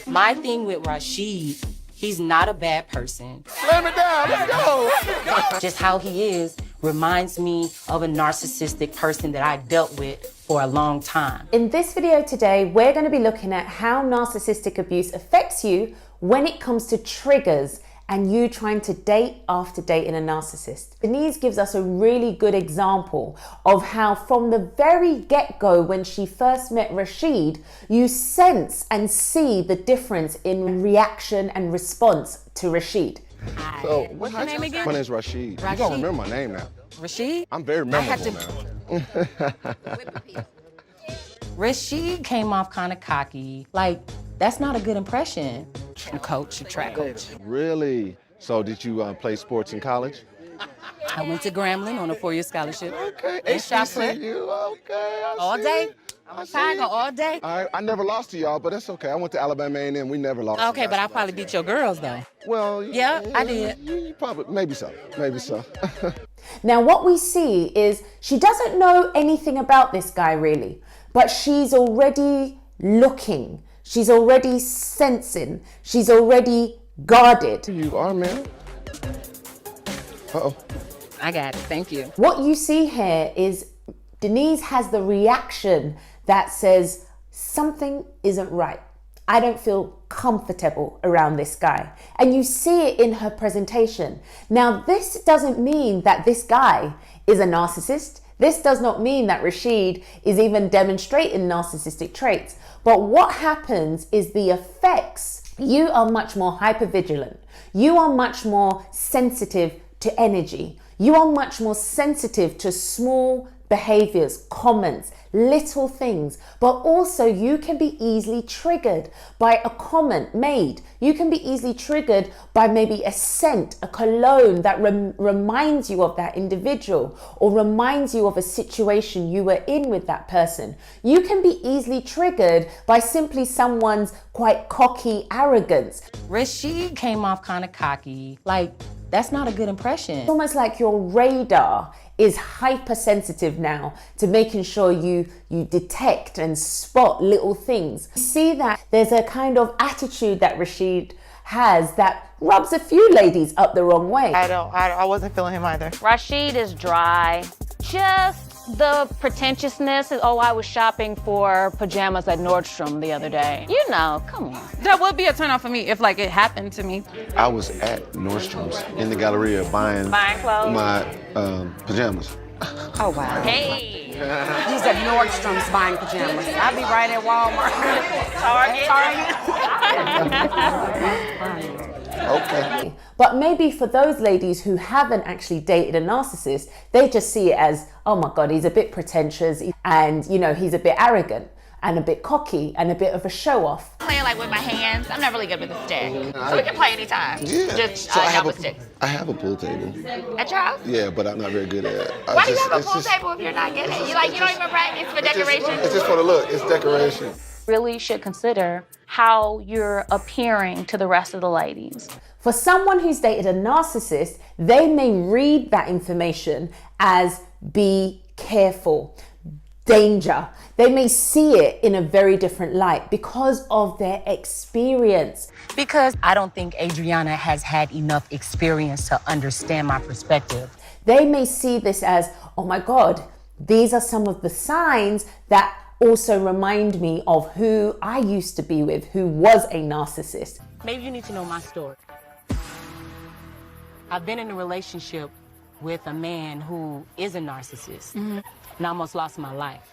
My thing with Rashid, he's not a bad person. Slam it down, let's go. Just how he is reminds me of a narcissistic person that I dealt with for a long time. In this video today, we're going to be looking at how narcissistic abuse affects you when it comes to triggers and you trying to date after dating a narcissist. Denise gives us a really good example of how from the very get-go when she first met Rashid, you sense and see the difference in reaction and response to Rashid. So, What's your name again? My name's Rashid. You Rashid. don't remember my name now. Rashid? I'm very memorable now. Rashid came off kind of cocky. Like, that's not a good impression. A coach, a track coach. Really? So did you play sports in college? I went to Grambling on a 4-year scholarship. Okay, And shot put. HBCU, okay. I All see. day. I'm a tiger all day. All right, I never lost to y'all, but that's okay. I went to Alabama A&M. We never lost. Okay, but I probably beat your girls, though. Well, Yeah, I did. You probably, maybe so, maybe so. Now what we see is she doesn't know anything about this guy really, but she's already looking, she's already sensing, she's already guarded. You are, man. Uh-oh. I got it, thank you. What you see here is Denise has the reaction that says something isn't right. I don't feel comfortable around this guy. And you see it in her presentation. Now, this doesn't mean that this guy is a narcissist. This does not mean that Rashid is even demonstrating narcissistic traits. But what happens is the effects, you are much more hypervigilant. You are much more sensitive to energy. You are much more sensitive to small behaviors, comments, little things, but also you can be easily triggered by a comment made. You can be easily triggered by maybe a scent, a cologne that reminds you of that individual or reminds you of a situation you were in with that person. You can be easily triggered by simply someone's quite cocky arrogance. Rashid came off kind of cocky. Like, that's not a good impression. It's almost like your radar is hypersensitive now to making sure you detect and spot little things. You see that there's a kind of attitude that Rashid has that rubs a few ladies up the wrong way. I wasn't feeling him either. Rashid is dry. Just the pretentiousness is, oh, I was shopping for pajamas at Nordstrom the other day. You know, come on. That would be a turn off for me if like it happened to me. I was at Nordstrom's in the Galleria buying clothes? my pajamas. Oh, wow. Hey. He's at Nordstrom's buying pajamas. I'll be right at Walmart. Target. Okay. But maybe for those ladies who haven't actually dated a narcissist, they just see it as, oh my God, he's a bit pretentious and, you know, he's a bit arrogant and a bit cocky and a bit of a show off. Playing like with my hands. I'm not really good with the stick. So we can play anytime. Yeah. Just So not with sticks. I have a pool table. At your house? Yeah, but I'm not very good at it. Why do you have a pool table if you're not good at it? You don't even practice for decoration? It's just for the look. It's decoration. Really should consider how you're appearing to the rest of the ladies. For someone who's dated a narcissist, they may read that information as be careful, danger. They may see it in a very different light because of their experience. Because I don't think Adriana has had enough experience to understand my perspective. They may see this as, oh my God, these are some of the signs that also remind me of who I used to be with, who was a narcissist. Maybe you need to know my story. I've been in a relationship with a man who is a narcissist, and I almost lost my life.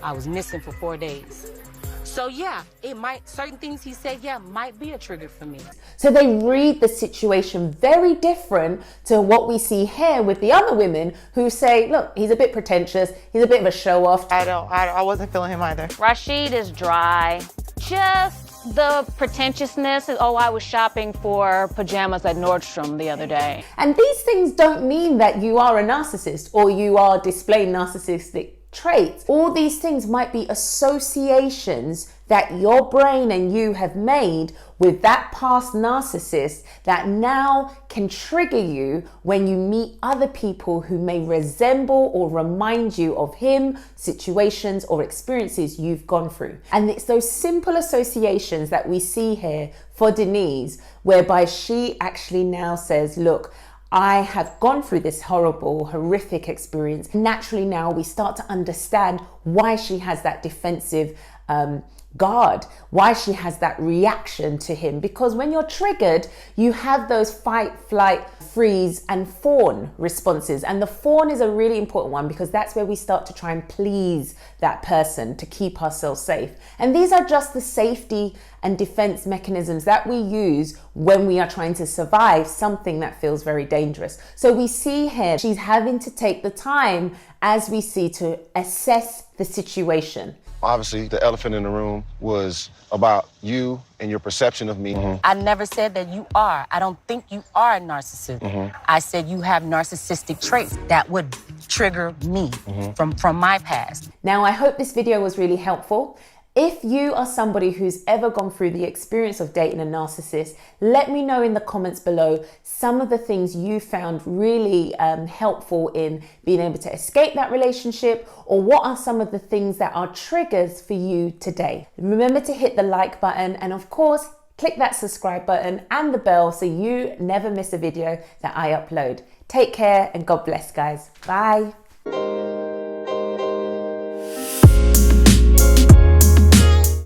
I was missing for 4 days. So yeah, certain things he said, might be a trigger for me. So they read the situation very different to what we see here with the other women who say, look, he's a bit pretentious, he's a bit of a show off. I wasn't feeling him either. Rashid is dry. Just the pretentiousness is, oh, I was shopping for pajamas at Nordstrom the other day. And these things don't mean that you are a narcissist or you are displaying narcissistic traits. All these things might be associations that your brain and you have made with that past narcissist that now can trigger you when you meet other people who may resemble or remind you of him, situations or experiences you've gone through. And it's those simple associations that we see here for Denise, whereby she actually now says, look, I have gone through this horrible, horrific experience. Naturally, now we start to understand why she has that defensive guard, why she has that reaction to him. Because when you're triggered, you have those fight, flight, freeze, and fawn responses. And the fawn is a really important one because that's where we start to try and please that person to keep ourselves safe. And these are just the safety and defense mechanisms that we use when we are trying to survive something that feels very dangerous. So we see here she's having to take the time, as we see, to assess the situation. Obviously, the elephant in the room was about you and your perception of me. I never said that you are. I don't think you are a narcissist. I said you have narcissistic traits that would trigger me from my past. Now, I hope this video was really helpful. If you are somebody who's ever gone through the experience of dating a narcissist, let me know in the comments below some of the things you found really helpful in being able to escape that relationship, or what are some of the things that are triggers for you today. Remember to hit the like button, and of course, click that subscribe button and the bell so you never miss a video that I upload. Take care and God bless, guys. Bye.